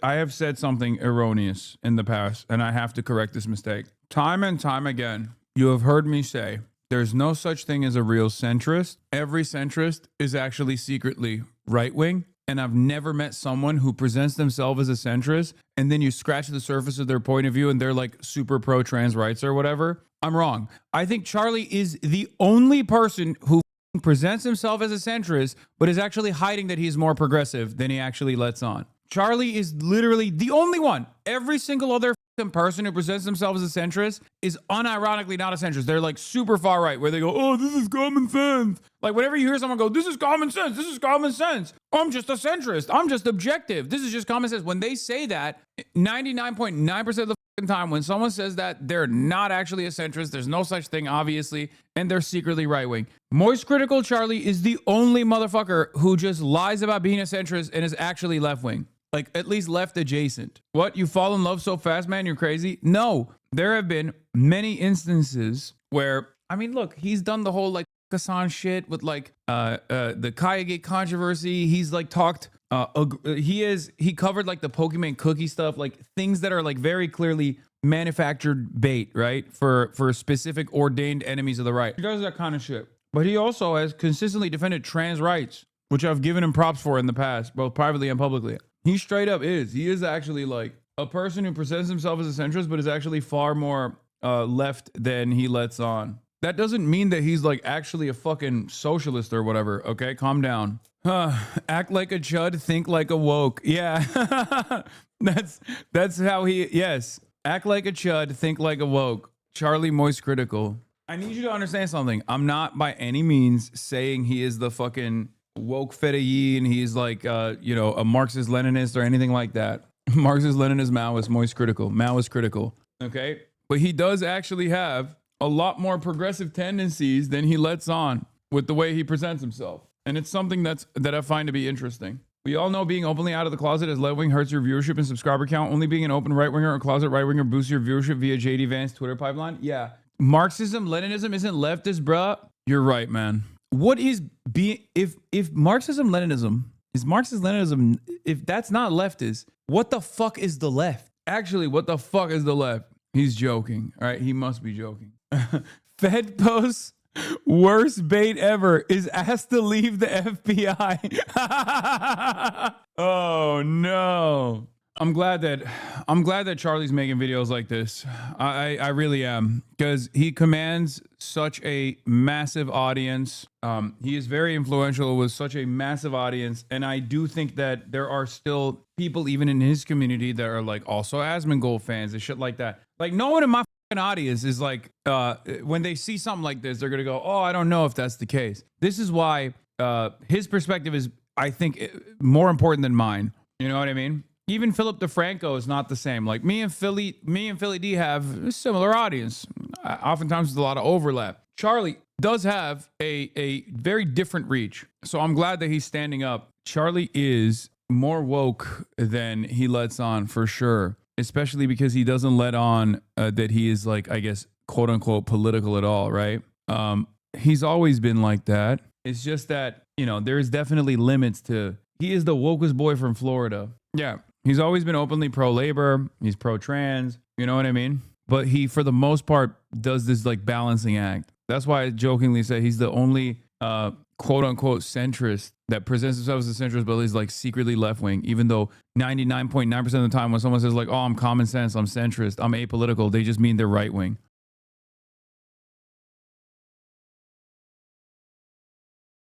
I have said something erroneous in the past, and I have to correct this mistake. Time and time again, you have heard me say there's no such thing as a real centrist. Every centrist is actually secretly right-wing. And I've never met someone who presents themselves as a centrist and then you scratch the surface of their point of view and they're like super pro-trans rights or whatever. I'm wrong. I think Charlie is the only person who presents himself as a centrist, but is actually hiding that he's more progressive than he actually lets on. Charlie is literally the only one. Every single other person who presents themselves as a centrist is unironically not a centrist. They're like super far right where they go, oh, this is common sense. Like whenever you hear someone go, this is common sense. This is common sense. I'm just a centrist. I'm just objective. This is just common sense. When they say that, 99.9% of the time when someone says that, they're not actually a centrist. There's no such thing, obviously, and they're secretly right-wing. MoistCr1TiKaL Charlie is the only motherfucker who just lies about being a centrist and is actually left-wing. Like, at least left adjacent. What? You fall in love so fast, man? You're crazy? No. There have been many instances where, I mean, look, he's done the whole, like, Hassan shit with, like, the Kayagate controversy. He's, like, talked, he covered, like, the Pokemon cookie stuff, like, things that are, like, very clearly manufactured bait, right? For specific ordained enemies of the right. He does that kind of shit. But he also has consistently defended trans rights, which I've given him props for in the past, both privately and publicly. He straight up is. He is actually like a person who presents himself as a centrist, but is actually far more left than he lets on. That doesn't mean that he's like actually a fucking socialist or whatever. Okay, calm down. Act like a chud, think like a woke. Yeah, that's how he. Yes, act like a chud, think like a woke. Charlie MoistCr1TiKaL. I need you to understand something. I'm not by any means saying he is the fucking woke fedayeen and he's like you know, a Marxist Leninist or anything like that. Marxist Leninist Maoist MoistCr1TiKaL. Maoist critical. Okay, but he does actually have a lot more progressive tendencies than he lets on with the way he presents himself, and it's something that I find to be interesting. We all know being openly out of the closet as left-wing hurts your viewership and subscriber count. Only being an open right-winger or closet right-winger boosts your viewership via JD Vance Twitter pipeline. Yeah, Marxism Leninism isn't leftist, bruh. You're right, man. What is being, if Marxism Leninism is Marxist Leninism, if that's not leftist, what the fuck is the left? Actually, what the fuck is the left? He's joking. All right, he must be joking. Fed posts worst bait ever is asked to leave the FBI. Oh no. I'm glad that Charlie's making videos like this. I really am, because he commands such a massive audience. He is very influential with such a massive audience, and I do think that there are still people even in his community that are like also Asmongold fans and shit like that. Like no one in my fucking audience is like when they see something like this, they're gonna go, "Oh, I don't know if that's the case." This is why his perspective is, I think, more important than mine. You know what I mean? Even Philip DeFranco is not the same. Like me and Philly D have a similar audience. Oftentimes there's a lot of overlap. Charlie does have a very different reach. So I'm glad that he's standing up. Charlie is more woke than he lets on for sure. Especially because he doesn't let on that he is like, I guess, quote unquote political at all, right? He's always been like that. It's just that, you know, there's definitely limits to, he is the wokest boy from Florida. Yeah. He's always been openly pro-labor. He's pro-trans. You know what I mean? But he, for the most part, does this like balancing act. That's why I jokingly say he's the only quote-unquote centrist that presents himself as a centrist, but he's like secretly left-wing, even though 99.9% of the time when someone says like, oh, I'm common sense, I'm centrist, I'm apolitical, they just mean they're right-wing.